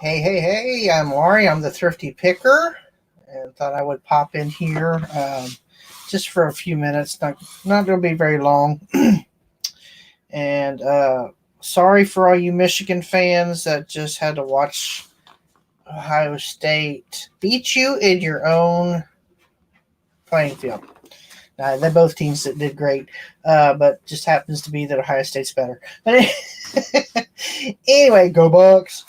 Hey, I'm Laurie. I'm the Thrifty Picker and thought I would pop in here just for a few minutes. Not going to be very long. And sorry for all you Michigan fans that just had to watch Ohio State beat you in your own playing field. They're both teams that did great, but just happens to be that Ohio State's better. But anyway, go Bucks.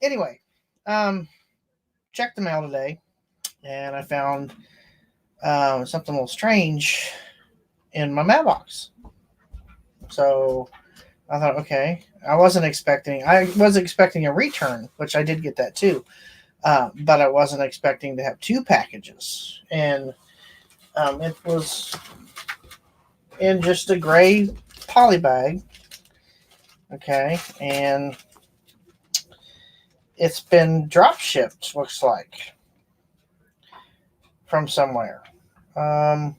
Anyway, um, checked the mail today, and I found something a little strange in my mailbox. So I thought, okay, I was expecting a return, which I did get that too, but I wasn't expecting to have two packages, and it was in just a gray poly bag. Okay, and it's been drop shipped. Looks like from somewhere. I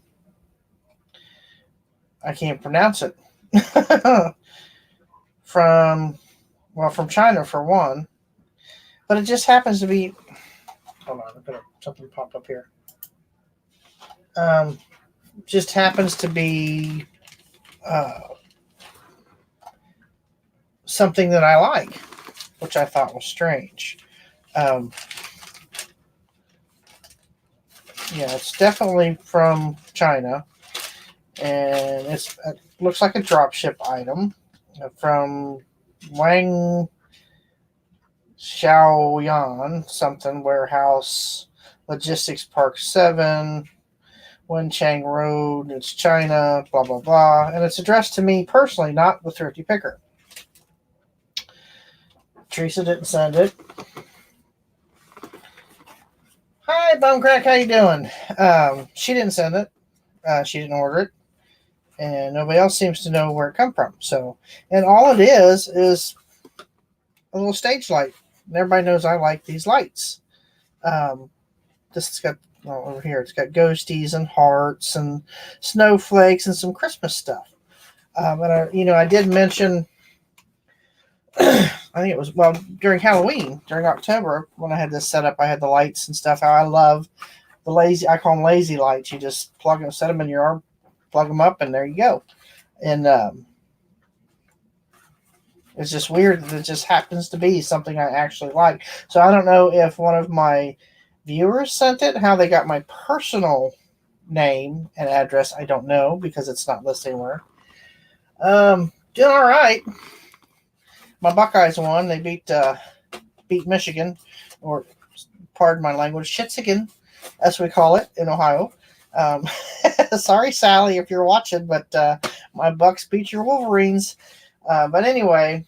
can't pronounce it. from China for one, but it just happens to be. Hold on, something popped up here. Just happens to be uh, something that I like, which I thought was strange. Um, yeah, it's definitely from China, and it looks like a dropship item from Wang Xiaoyan something warehouse logistics park 7 Wenchang Road. It's China, blah blah blah, and it's addressed to me personally, not the Thrifty Picker. Teresa didn't send it. Hi, Bumcrack, how you doing? She didn't send it. She didn't order it, and nobody else seems to know where it come from. So, and all it is a little stage light. And everybody knows I like these lights. This has got over here. It's got ghosties and hearts and snowflakes and some Christmas stuff. And I did mention. I think it was during Halloween, during October, when I had this set up. I had the lights and stuff. How I love the lazy. I call them lazy lights. You just plug them, set them in your arm, plug them up, and there you go. And it's just weird that it just happens to be something I actually like. So I don't know if one of my viewers sent it, how they got my personal name and address. I don't know because it's not listed anywhere. Doing all right. My Buckeyes won. They beat Michigan, or pardon my language, Shitzigan, as we call it in Ohio. Sorry, Sally, if you're watching, but my Bucks beat your Wolverines. But anyway,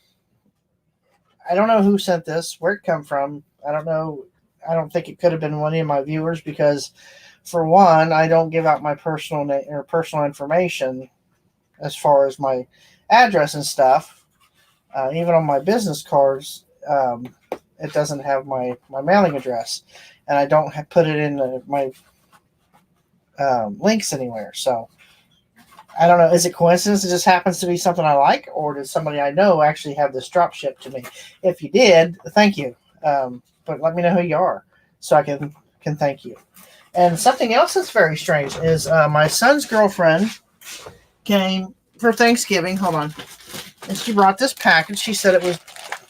I don't know who sent this, where it come from. I don't know. I don't think it could have been one of my viewers because, for one, I don't give out my personal name or personal information as far as my address and stuff. Even on my business cards, it doesn't have my mailing address, and I don't put it in my links anywhere. So I don't know. Is it coincidence? It just happens to be something I like, or did somebody I know actually have this drop shipped to me? If you did, thank you. But let me know who you are so I can thank you. And something else that's very strange is my son's girlfriend came for Thanksgiving. Hold on. And she brought this package. She said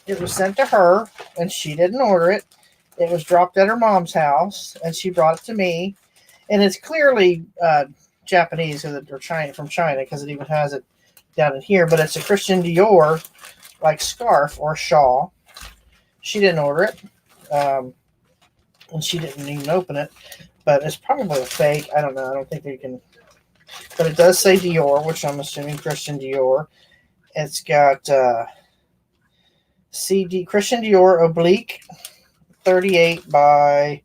it was sent to her, and she didn't order it. It was dropped at her mom's house, and she brought it to me. And it's clearly Japanese or China, from China, because it even has it down in here. But it's a Christian Dior like scarf or shawl. She didn't order it, and she didn't even open it. But it's probably a fake. I don't know. I don't think you can. But it does say Dior, which I'm assuming Christian Dior. It's got CD Christian Dior oblique 38 by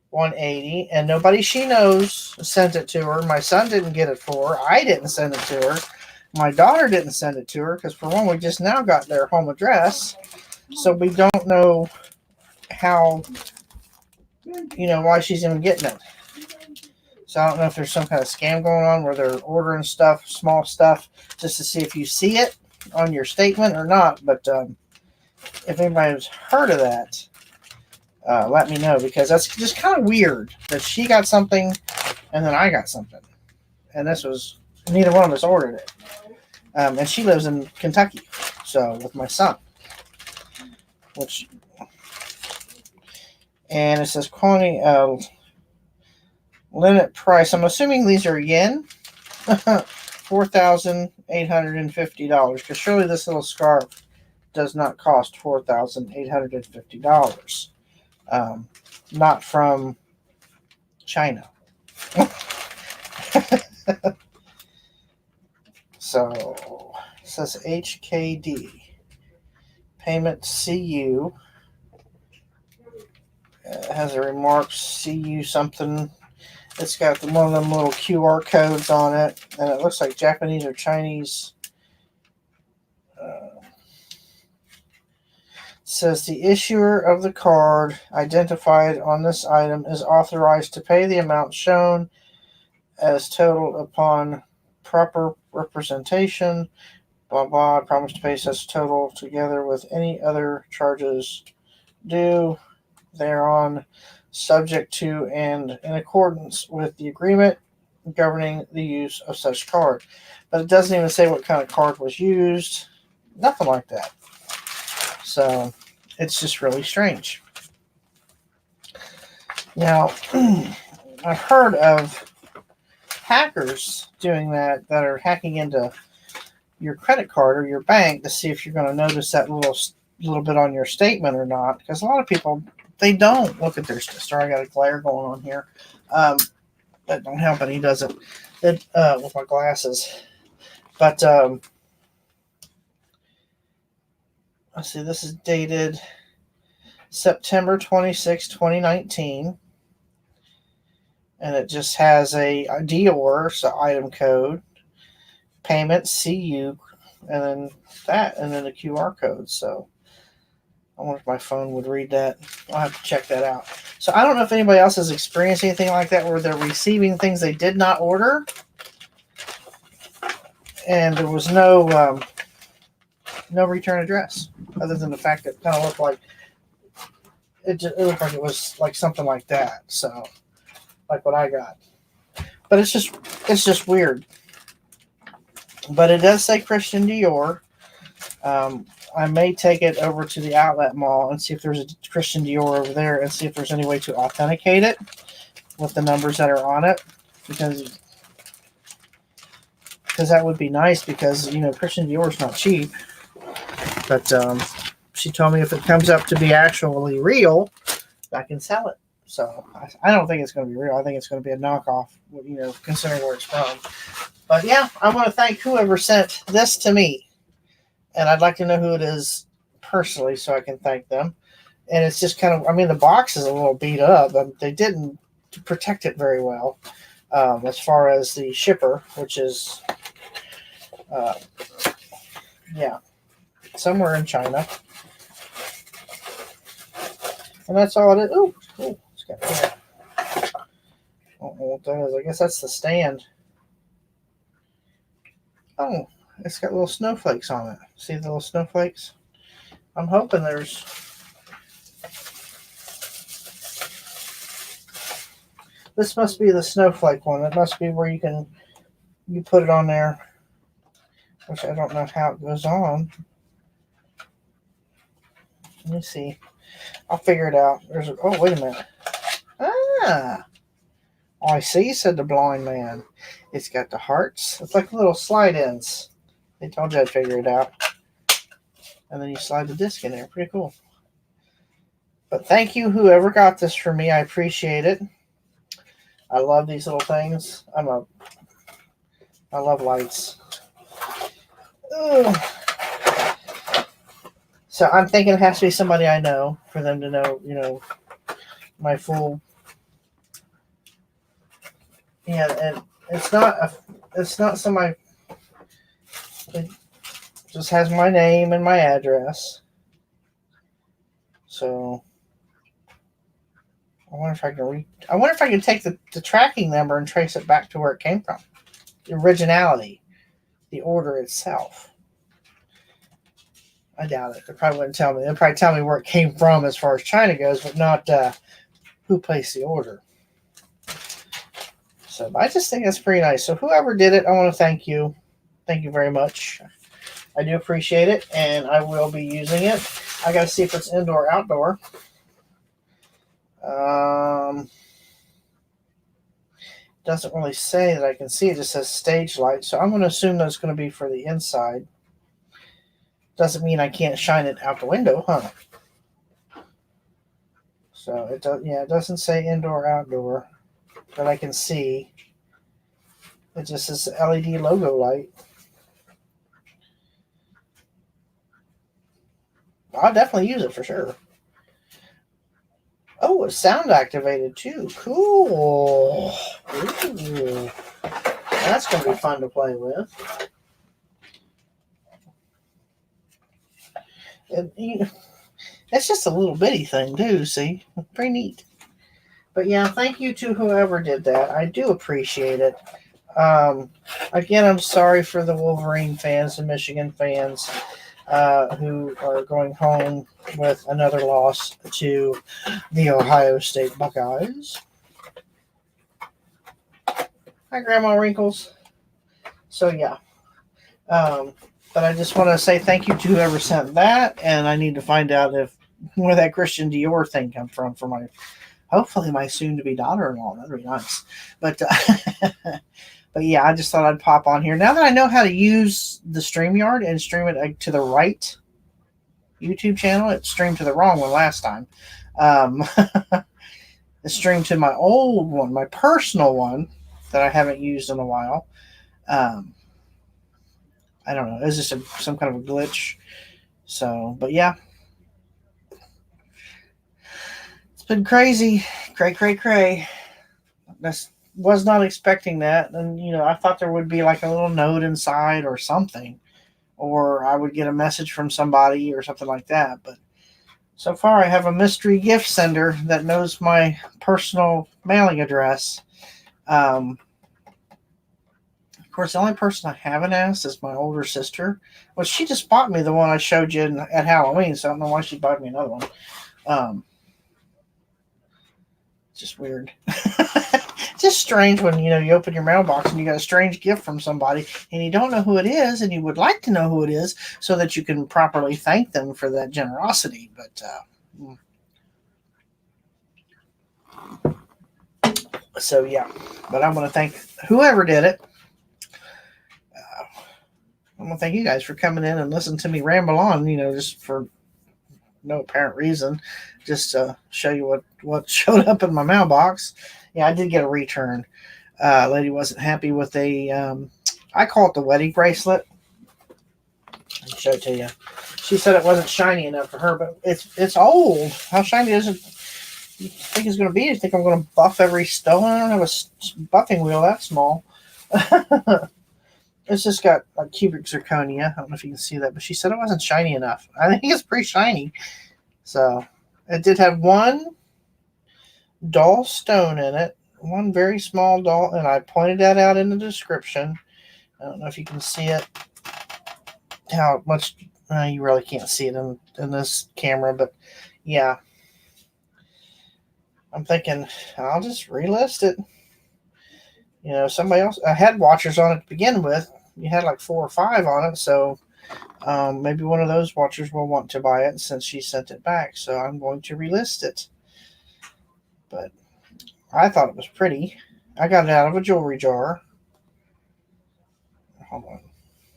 180, and nobody she knows sent it to her. My son didn't get it for her. I didn't send it to her. My daughter didn't send it to her because, for one, we just now got their home address, so we don't know how, why she's even getting it. So I don't know if there's some kind of scam going on where they're ordering stuff, small stuff, just to see if you see it on your statement or not. But if anybody's heard of that, let me know, because that's just kind of weird that she got something and then I got something. And this was, neither one of us ordered it. And she lives in Kentucky, so with my son. And it says quantity limit price. I'm assuming these are yen. $4,850. Because surely this little scarf does not cost $4,850. Not from China. So it says HKD. Payment CU. It has a remarks CU something. It's got one of them little QR codes on it, and it looks like Japanese or Chinese. Says the issuer of the card identified on this item is authorized to pay the amount shown as total upon proper representation. Blah blah. Promise to pay such total together with any other charges due thereon, subject to and in accordance with the agreement governing the use of such card. But it doesn't even say what kind of card was used. Nothing like that. So it's just really strange. Now, I've heard of hackers doing that are hacking into your credit card or your bank to see if you're going to notice that little bit on your statement or not. Because a lot of people, they don't look at their stuff. Sorry, I got a glare going on here. That don't help any, does it? With my glasses. But let's see, this is dated September 26, 2019. And it just has a Dior, so item code, payment, CU, and then that, and then the QR code. So I wonder if my phone would read that. I'll have to check that out. So I don't know if anybody else has experienced anything like that where they're receiving things they did not order. And there was no return address, other than the fact that it kind of looked like it looked like it was like something like that. So, like what I got, but it's just weird. But it does say Christian Dior. I may take it over to the outlet mall and see if there's a Christian Dior over there, and see if there's any way to authenticate it with the numbers that are on it, because that would be nice, because Christian Dior is not cheap. But she told me if it comes up to be actually real, I can sell it. So I don't think it's going to be real. I think it's going to be a knockoff, considering where it's from. But yeah, I want to thank whoever sent this to me. And I'd like to know who it is personally so I can thank them. And it's just kind of, the box is a little beat up. They didn't protect it very well as far as the shipper, which is, somewhere in China. And that's all it is. Oh, it's got that. I don't know what that is. I guess that's the stand. Oh, it's got little snowflakes on it. See the little snowflakes? I'm hoping there's... This must be the snowflake one. It must be where you put it on there. Which I don't know how it goes on. Let me see. I'll figure it out. Oh, wait a minute. Ah! Oh, I see, said the blind man. It's got the hearts. It's like little slide ins. They told you I'd figure it out. And then you slide the disc in there. Pretty cool. But thank you, whoever got this for me. I appreciate it. I love these little things. I love lights. Ugh. So I'm thinking it has to be somebody I know for them to know, my full. Yeah, and it's not somebody. It just has my name and my address. So I wonder if I can take the tracking number and trace it back to where it came from. The originality, the order itself. I doubt it. They probably wouldn't tell me. They'll probably tell me where it came from as far as China goes, but not who placed the order. So I just think that's pretty nice. So whoever did it, I want to thank you. Thank you very much. I do appreciate it, and I will be using it. I got to see if it's indoor or outdoor. Doesn't really say that I can see. It just says stage light, so I'm going to assume that's going to be for the inside. Doesn't mean I can't shine it out the window, huh? So it does. Yeah, it doesn't say indoor or outdoor, but I can see. It just says LED logo light. I'll definitely use it for sure. Oh, it's sound activated too. Cool. Ooh. That's going to be fun to play with. It's just a little bitty thing too, see? Pretty neat. But yeah, thank you to whoever did that. I do appreciate it. Again, I'm sorry for the Wolverine fans and Michigan fans who are going home with another loss to the Ohio State Buckeyes. Hi, Grandma Wrinkles. So yeah. But I just want to say thank you to whoever sent that, and I need to find out where that Christian Dior thing come from for hopefully my soon-to-be daughter-in-law. That'd be nice. But but yeah, I just thought I'd pop on here. Now that I know how to use the StreamYard and stream it to the right YouTube channel, it streamed to the wrong one last time. It streamed to my old one, my personal one that I haven't used in a while. I don't know. It's just some kind of a glitch. So, but yeah. It's been crazy. Cray. Was not expecting that. And, I thought there would be like a little note inside or something. Or I would get a message from somebody or something like that. But so far, I have a mystery gift sender that knows my personal mailing address. Of course, the only person I haven't asked is my older sister. Well, she just bought me the one I showed you at Halloween, so I don't know why she bought me another one. Just weird. Just strange when, you open your mailbox and you got a strange gift from somebody and you don't know who it is and you would like to know who it is so that you can properly thank them for that generosity. But, so yeah, but I want to thank whoever did it. I want to thank you guys for coming in and listening to me ramble on, just for no apparent reason, just to show you what showed up in my mailbox. Yeah, I did get a return. Lady wasn't happy with I call it the wedding bracelet. I'll show it to you. She said it wasn't shiny enough for her, but it's old. How shiny is it? You think it's going to be? You think I'm going to buff every stone? I don't have a buffing wheel that small. It's just got like cubic zirconia. I don't know if you can see that, but she said it wasn't shiny enough. I think it's pretty shiny. So it did have one dull stone in it, one very small dull, and I pointed that out in the description. I don't know if you can see it. How much you really can't see it in this camera, but yeah. I'm thinking I'll just relist it. Somebody else. I had watchers on it to begin with. You had like 4 or 5 on it, so maybe one of those watchers will want to buy it since she sent it back. So I'm going to relist it. But I thought it was pretty. I got it out of a jewelry jar. Hold on.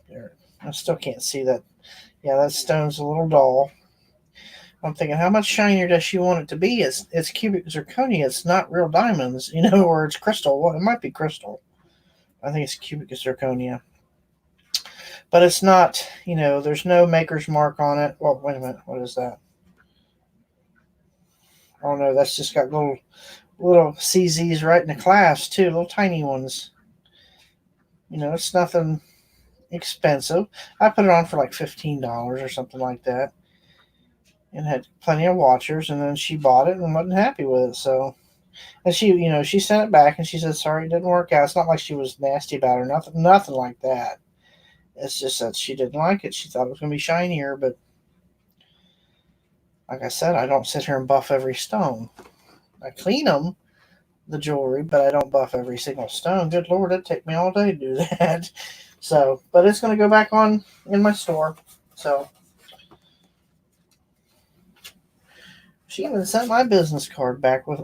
There. I still can't see that. Yeah, that stone's a little dull. I'm thinking, how much shinier does she want it to be? It's cubic zirconia. It's not real diamonds, or it's crystal. Well, it might be crystal. I think it's cubic zirconia. But it's not, there's no maker's mark on it. Well, wait a minute. What is that? Oh, no, that's just got little CZs right in the clasp, too. Little tiny ones. It's nothing expensive. I put it on for like $15 or something like that. And had plenty of watchers, and then she bought it and wasn't happy with it. So, and she sent it back, and she said, sorry, it didn't work out. It's not like she was nasty about it, nothing like that. It's just that she didn't like it. She thought it was going to be shinier, but Like I said, I don't sit here and buff every stone. I clean them, the jewelry, but I don't buff every single stone. Good Lord, it'd take me all day to do that. So, but it's going to go back on in my store. So, she even sent my business card back with.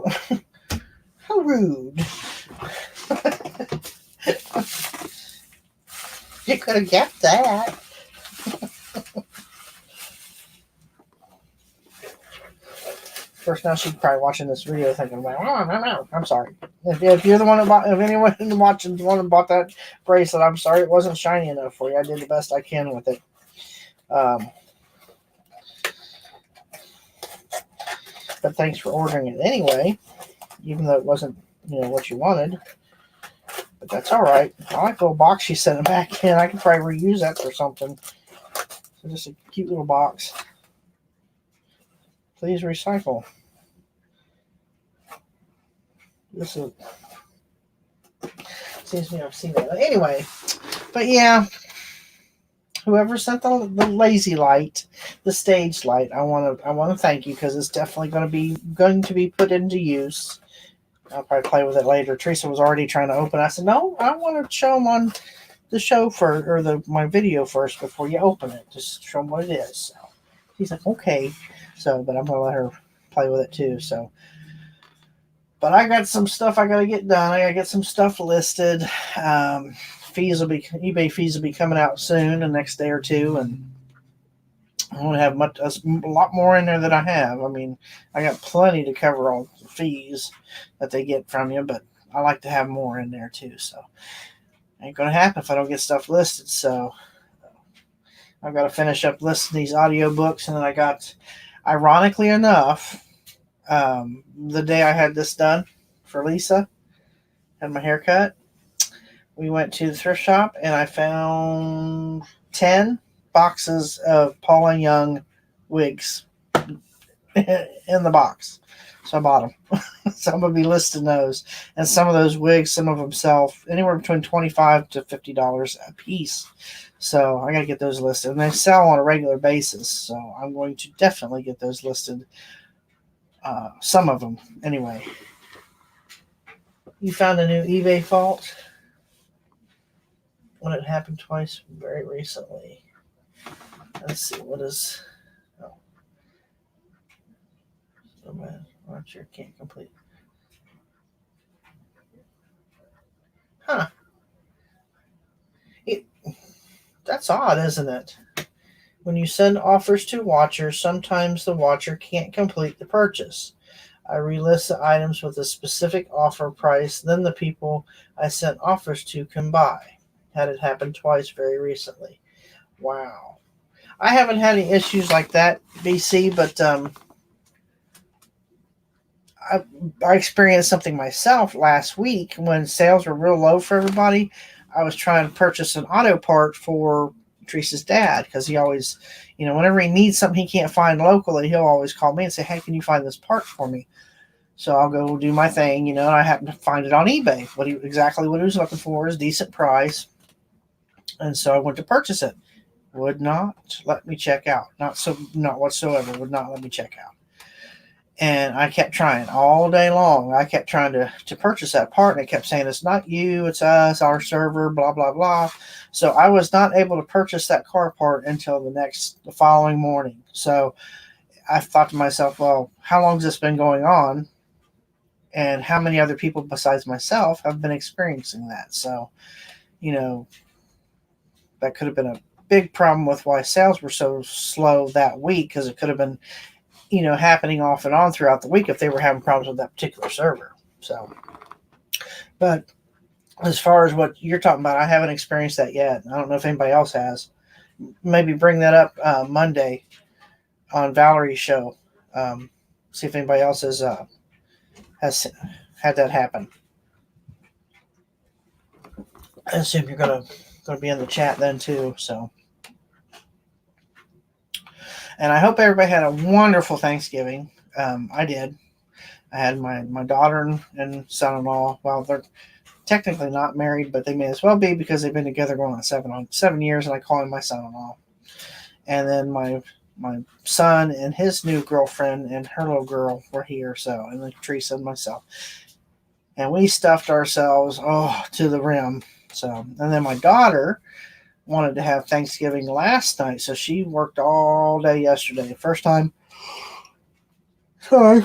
How rude. You could have kept that. Of course, now she's probably watching this video thinking, well, I'm sorry. If you're the one if anyone watching the one who bought that bracelet, I'm sorry it wasn't shiny enough for you. I did the best I can with it. But thanks for ordering it anyway, even though it wasn't, what you wanted. But that's all right. I like the little box she sent it back in. I could probably reuse that for something. So just a cute little box. Please recycle. This is seems to me I've seen that. Anyway, but yeah, whoever sent the lazy light, the stage light, I want to thank you, because it's definitely going to be put into use. I'll probably play with it later. Teresa was already trying to open it. I said, no, I want to show them on the show first, or my video first, before you open it. Just show them what it is. So she's like, okay. So, but I'm gonna let her play with it too. So, but I got some stuff I gotta get done. I gotta get some stuff listed. eBay fees will be coming out soon, the next day or two, and I want to have a lot more in there than I have. I mean, I got plenty to cover all the fees that they get from you, but I like to have more in there too. So, ain't gonna happen if I don't get stuff listed. So, I've got to finish up listing these audiobooks, and then I got, ironically enough, the day I had this done for Lisa, had my haircut, we went to the thrift shop and I found 10 boxes of Paula Young wigs in the box. So I bought them. So I'm going to be listing those. And some of those wigs, some of them sell anywhere between $25 to $50 a piece. So I got to get those listed. And they sell on a regular basis. So I'm going to definitely get those listed. Some of them, anyway. You found a new eBay fault? When it happened twice very recently. Let's see, what is... Oh. So bad. Launcher can't complete. Huh. That's odd, isn't it? When you send offers to watchers, sometimes the watcher can't complete the purchase. I relist the items with a specific offer price, then the people I sent offers to can buy. Had it happen twice very recently. Wow. I haven't had any issues like that, BC, but I experienced something myself last week when sales were real low for everybody. I was trying to purchase an auto part for Teresa's dad, because he always, whenever he needs something he can't find locally, he'll always call me and say, hey, can you find this part for me? So I'll go do my thing, and I happen to find it on eBay. Exactly what he was looking for is decent price. And so I went to purchase it. Would not let me check out. Not whatsoever. Would not let me check out. And I kept trying all day long. I kept trying to purchase that part, and it kept saying, it's not you, it's us, our server, blah, blah, blah. So I was not able to purchase that car part until the following morning. So I thought to myself, well, how long has this been going on? And how many other people besides myself have been experiencing that? So, that could have been a big problem with why sales were so slow that week, because it could have been, happening off and on throughout the week if they were having problems with that particular server. So, but as far as what you're talking about, I haven't experienced that yet. I don't know if anybody else has. Maybe bring that up Monday on Valerie's show. See if anybody else has had that happen. I assume you're gonna be in the chat then too. So, and I hope everybody had a wonderful Thanksgiving. I did. I had my daughter and son-in-law. Well, they're technically not married, but they may as well be, because they've been together going on 7 years, and I call him my son-in-law. And then my my son and his new girlfriend and her little girl were here, so, and then Teresa and myself. And we stuffed ourselves, to the rim. So, and then my daughter wanted to have Thanksgiving last night, so she worked all day yesterday. Sorry,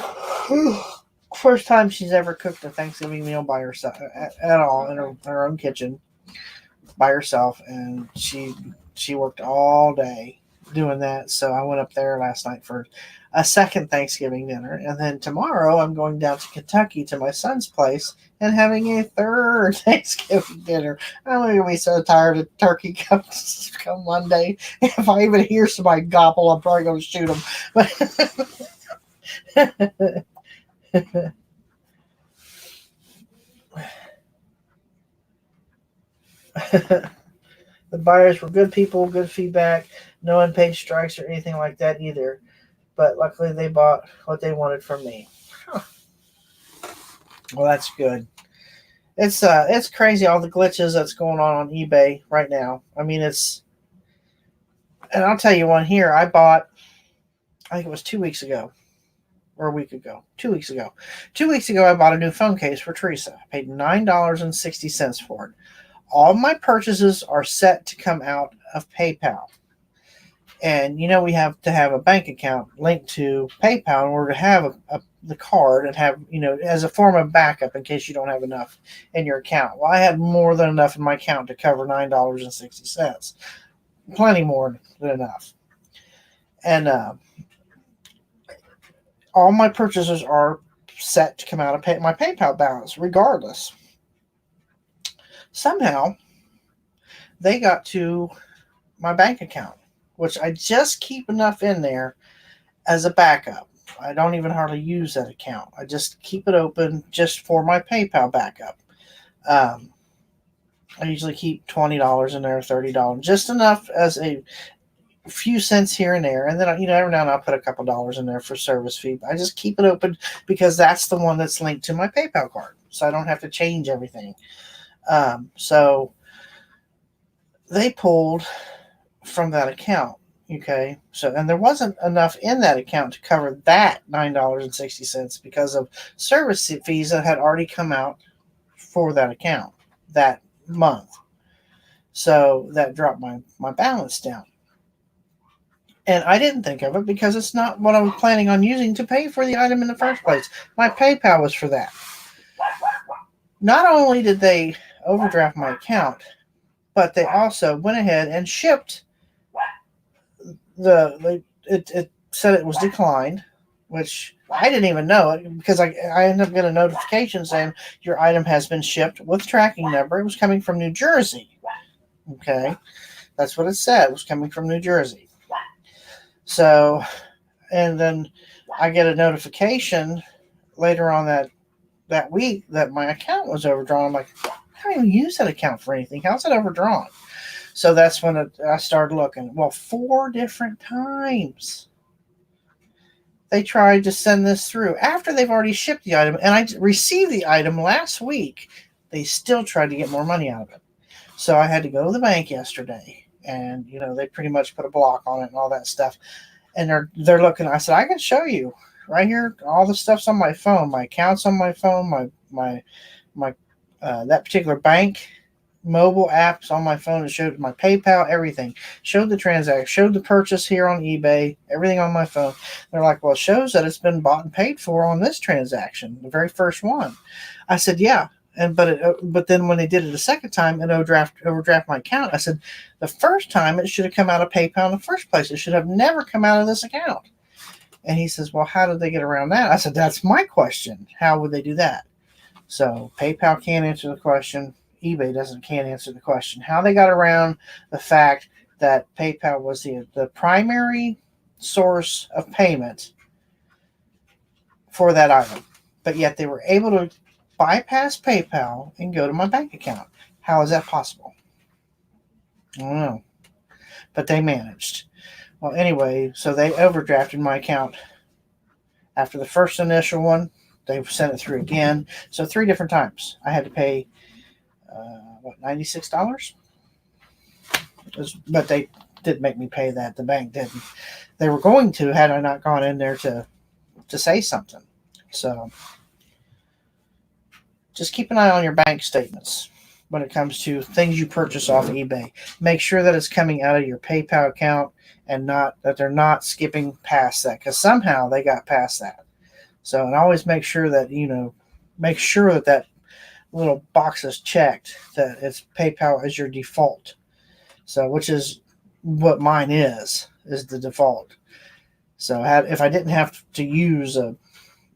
first time she's ever cooked a Thanksgiving meal by herself at all in her own kitchen by herself, and she worked all day doing that. So I went up there last night for a second Thanksgiving dinner, and then tomorrow I'm going down to Kentucky to my son's place and having a third Thanksgiving dinner. I'm going to be so tired of turkey come Monday. If I even hear somebody gobble, I'm probably going to shoot them. The buyers were good people, good feedback, no unpaid strikes or anything like that either. But luckily they bought what they wanted from me. Huh. Well, that's good. It's crazy all the glitches that's going on eBay right now. I mean, and I'll tell you one here. I think it was 2 weeks ago or a week ago. 2 weeks ago. 2 weeks ago, I bought a new phone case for Teresa. I paid $9.60 for it. All my purchases are set to come out of PayPal. And we have to have a bank account linked to PayPal in order to have the card and have, as a form of backup in case you don't have enough in your account. Well, I had more than enough in my account to cover $9.60. Plenty more than enough. And all my purchases are set to come out of my PayPal balance regardless. Somehow, they got to my bank account, which I just keep enough in there as a backup. I don't even hardly use that account. I just keep it open just for my PayPal backup. I usually keep $20 in there, $30, just enough as a few cents here and there. And then, every now and then I'll put a couple dollars in there for service fee. I just keep it open because that's the one that's linked to my PayPal card. So I don't have to change everything. So they pulled from that account. Okay. So, and there wasn't enough in that account to cover that $9.60 because of service fees that had already come out for that account that month. So that dropped my balance down. And I didn't think of it because it's not what I was planning on using to pay for the item in the first place. My PayPal was for that. Not only did they overdraft my account, but they also went ahead and shipped it said it was declined, which I didn't even know it because I ended up getting a notification saying your item has been shipped with tracking number. It was coming from New Jersey. Okay. That's what it said. It was coming from New Jersey. So, and then I get a notification later on that week that my account was overdrawn. I'm like, I don't even use that account for anything. How's it overdrawn? So that's when I started looking. Well, 4 different times they tried to send this through after they've already shipped the item. And I received the item last week. They still tried to get more money out of it. So I had to go to the bank yesterday. And, they pretty much put a block on it and all that stuff. And they're looking. I said, I can show you right here. All the stuff's on my phone. My account's on my phone. My that particular bank mobile apps on my phone. It showed my PayPal, everything. Showed the transaction. Showed the purchase here on eBay. Everything on my phone. They're like, well, it shows that it's been bought and paid for on this transaction, the very first one. I said, yeah. But then when they did it a second time and overdraft my account, I said, the first time it should have come out of PayPal in the first place. It should have never come out of this account. And he says, well, how did they get around that? I said, that's my question. How would they do that? So PayPal can't answer the question. eBay can't answer the question. How they got around the fact that PayPal was the primary source of payment for that item, but yet they were able to bypass PayPal and go to my bank account. How is that possible? I don't know. But they managed. Well, anyway, so they overdrafted my account. After the first initial one, they sent it through again. So 3 different times. I had to pay, $96? But they didn't make me pay that. The bank didn't. They were going to had I not gone in there to say something. So just keep an eye on your bank statements when it comes to things you purchase off eBay. Make sure that it's coming out of your PayPal account and not that they're not skipping past that, because somehow they got past that. So, and always make sure that, make sure that that little box is checked, that it's PayPal as your default. So, which is what mine is the default. So if I didn't have to use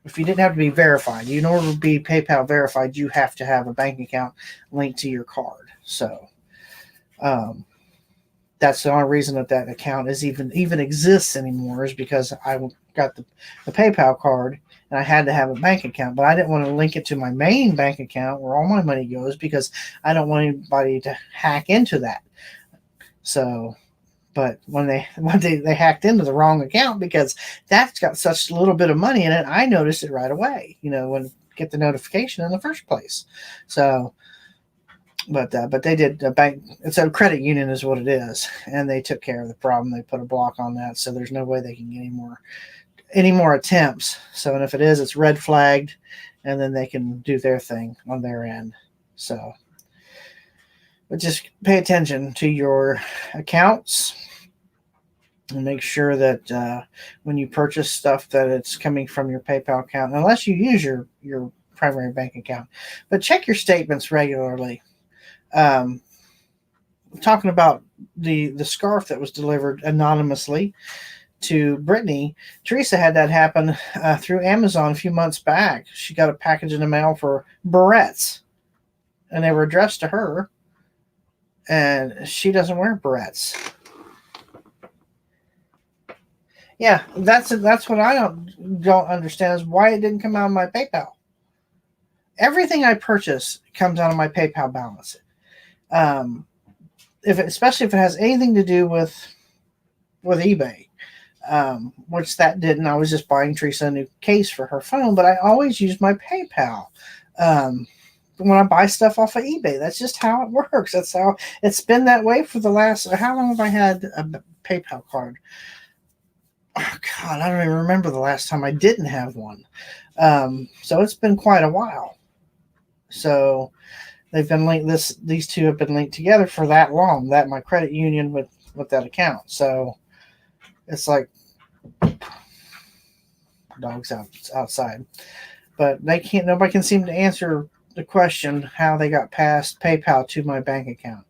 if you didn't have to be verified, in order to be PayPal verified, you have to have a bank account linked to your card. So that's the only reason that account is even exists anymore, is because I got the PayPal card and I had to have a bank account, but I didn't want to link it to my main bank account where all my money goes, because I don't want anybody to hack into that. So, but when they hacked into the wrong account, because that's got such a little bit of money in it, I noticed it right away. When get the notification in the first place. So, but they did a bank. It's a credit union, is what it is, and they took care of the problem. They put a block on that, so there's no way they can get any more attempts. So, and if it is, it's red flagged, and then they can do their thing on their end. So. But just pay attention to your accounts and make sure that when you purchase stuff that it's coming from your PayPal account, unless you use your primary bank account. But check your statements regularly. Talking about the scarf that was delivered anonymously to Brittany, Teresa had that happen through Amazon a few months back. She got a package in the mail for barrettes, and they were addressed to her. And she doesn't wear barrettes. Yeah, that's what I don't understand, is why it didn't come out of my PayPal. Everything I purchase comes out of my PayPal balance. Especially if it has anything to do with eBay, which that didn't. I was just buying Teresa a new case for her phone, but I always use my PayPal. When I buy stuff off of eBay, that's just how it works. That's how it's been that way for the last. How long have I had a PayPal card? Oh God, I don't even remember the last time I didn't have one. So it's been quite a while. So they've been linked. These two have been linked together for that long. That my credit union with that account. So it's like dogs outside, but they can't. Nobody can seem to answer the question how they got past PayPal to my bank account.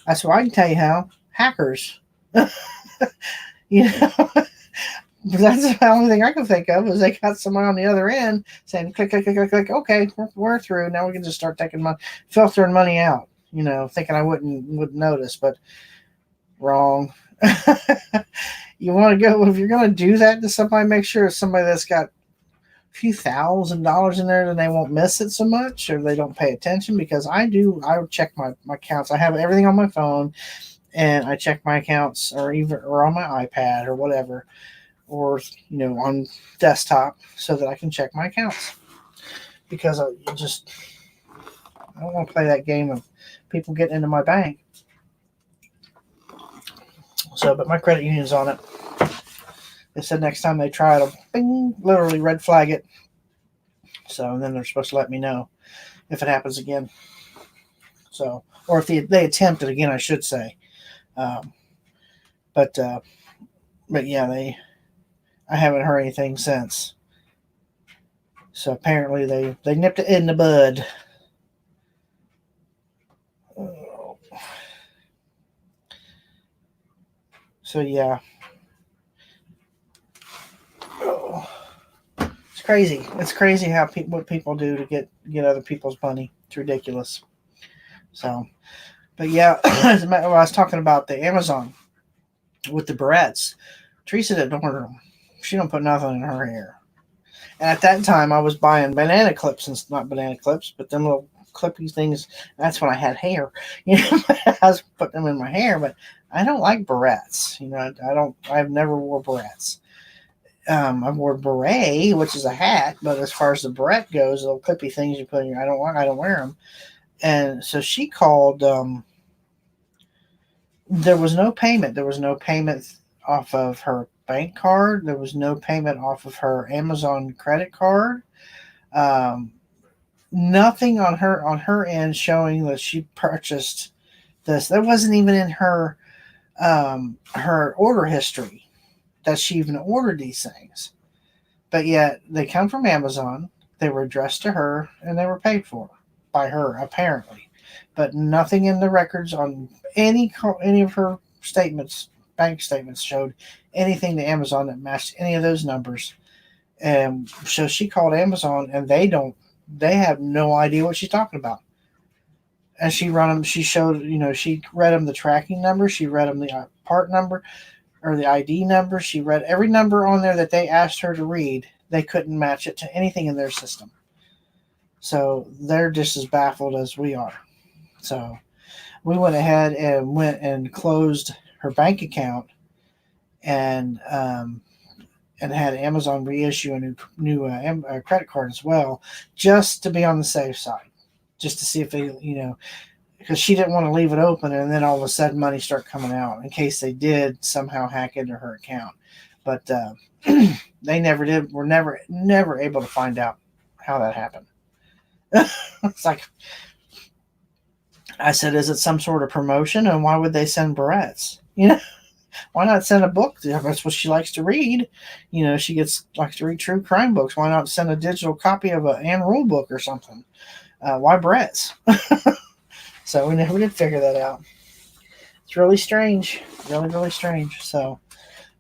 That's what I can tell you how. Hackers. That's the only thing I can think of, is they got someone on the other end saying click, click, click, click, click. Okay, we're through. Now we can just start taking filtering money out. Thinking I wouldn't notice, but wrong. You want to go, if you're going to do that to somebody, make sure it's somebody that's got few $1,000s in there, then they won't miss it so much, or they don't pay attention, because I would check my accounts. I have everything on my phone, and I check my accounts, or on my iPad or whatever, or on desktop, so that I can check my accounts, because I don't want to play that game of people getting into my bank. So, but my credit union's on it. They said next time they try it, I'll bing, literally red flag it. So, and then they're supposed to let me know if it happens again. So, or if they attempt it again, I should say. But yeah, I haven't heard anything since. So apparently they nipped it in the bud. So yeah. It's crazy. It's crazy how what people do to get other people's money. It's ridiculous. So, but yeah, I was talking about the Amazon with the barrettes. Teresa didn't order them. She don't put nothing in her hair. And at that time, I was buying banana clips, and not banana clips, but them little clippy things. That's when I had hair. I was putting them in my hair, but I don't like barrettes. I've never wore barrettes. I wore beret, which is a hat, but as far as the barrette goes, little clippy things you put in your, I don't wear them. And so she called There was no payment. There was no payment off of her bank card. There was no payment off of her Amazon credit card. Um, Nothing on her end showing that she purchased this. That wasn't even in her order history that she even ordered these things. But yet they come from Amazon. They were addressed to her and they were paid for by her apparently. But nothing in the records on any of her statements, bank statements, showed anything to Amazon that matched any of those numbers. And so she called Amazon, and they have no idea what she's talking about. And she run them. She showed, she read them the tracking number. She read them the part number or the ID number. She read every number on there that they asked her to read. They couldn't match it to anything in their system. So they're just as baffled as we are. So we went ahead and closed her bank account and had Amazon reissue a new credit card as well, just to be on the safe side, just to see if they, because she didn't want to leave it open and then all of a sudden money start coming out in case they did somehow hack into her account. But they never did. We're never able to find out how that happened. It's like, I said, is it some sort of promotion? And why would they send barrettes? Why not send a book? That's what she likes to read. She likes to read true crime books. Why not send a digital copy of an Anne Rule book or something? Why barrettes? So we never did figure that out. It's really strange. Really, really strange. So,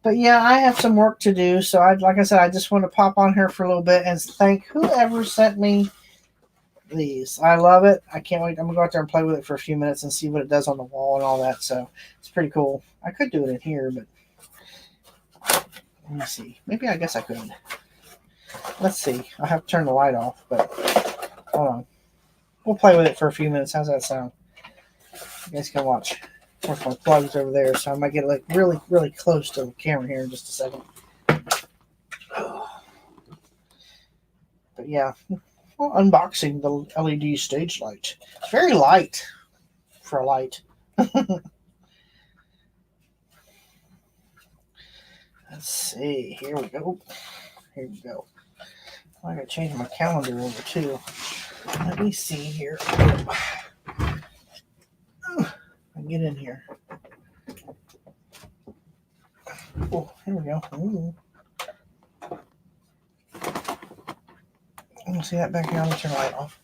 but yeah, I have some work to do. So like I said, I just want to pop on here for a little bit and thank whoever sent me these. I love it. I can't wait. I'm gonna go out there and play with it for a few minutes and see what it does on the wall and all that. So it's pretty cool. I could do it in here, but let me see. Maybe I guess I could. Let's see. I have to turn the light off, but hold on. We'll play with it for a few minutes. How's that sound? You guys can watch. Of course, my plug's over there, so I might get like really, really close to the camera here in just a second. But yeah. Well, unboxing the LED stage light. It's very light for a light. Let's see. Here we go. I gotta change my calendar over too. Let me see here. I can get in here. Oh, here we go. Ooh. See that back here? I'm gonna turn the light off.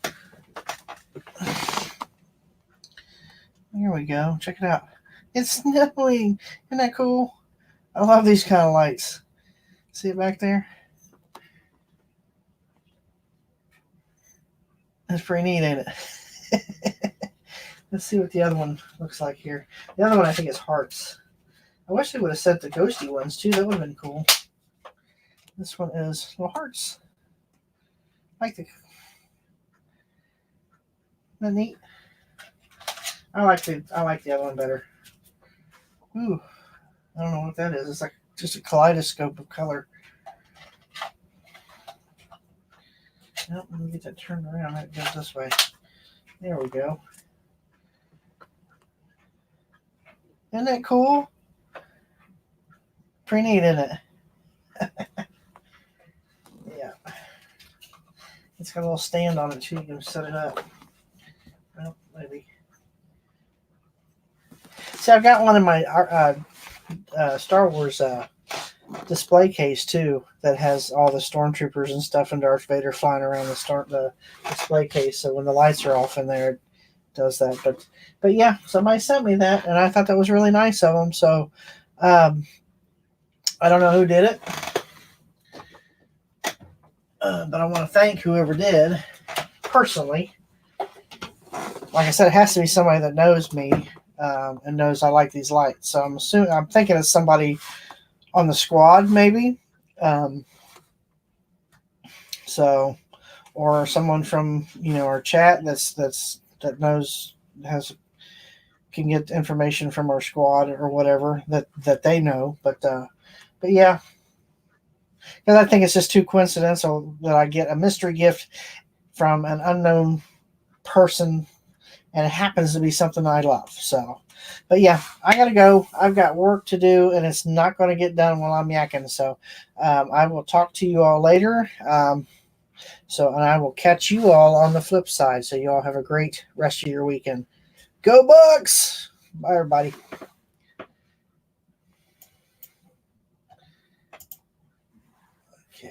Here we go. Check it out. It's snowing. Isn't that cool? I love these kind of lights. See it back there? That's pretty neat, ain't it? Let's see what the other one looks like here. The other one I think is hearts. I wish they would have sent the ghosty ones too. That would have been cool. This one is little hearts. Isn't that neat? I like the other one better. Ooh, I don't know what that is. It's like just a kaleidoscope of color. Nope, let me get that turned around. It goes this way. There we go. Isn't that cool? Pretty neat, isn't it? Yeah. It's got a little stand on it too. You can set it up. Well, maybe. See, I've got one in my Star Wars display case too that has all the stormtroopers and stuff and Darth Vader flying around the display case. So when the lights are off in there, it does that. But yeah, somebody sent me that, and I thought that was really nice of them. So I don't know who did it, but I want to thank whoever did personally. Like I said, it has to be somebody that knows me. And knows I like these lights. So I'm thinking it's somebody on the squad, maybe. Or someone from our chat that knows can get information from our squad or whatever that they know. But yeah, because I think it's just too coincidental that I get a mystery gift from an unknown person. And it happens to be something I love. So But yeah, I gotta go. I've got work to do, and it's not going to get done while I'm yakking. So I will talk to you all later. And I will catch you all on the flip side. So you all have a great rest of your weekend. Go Bucks! Bye, everybody.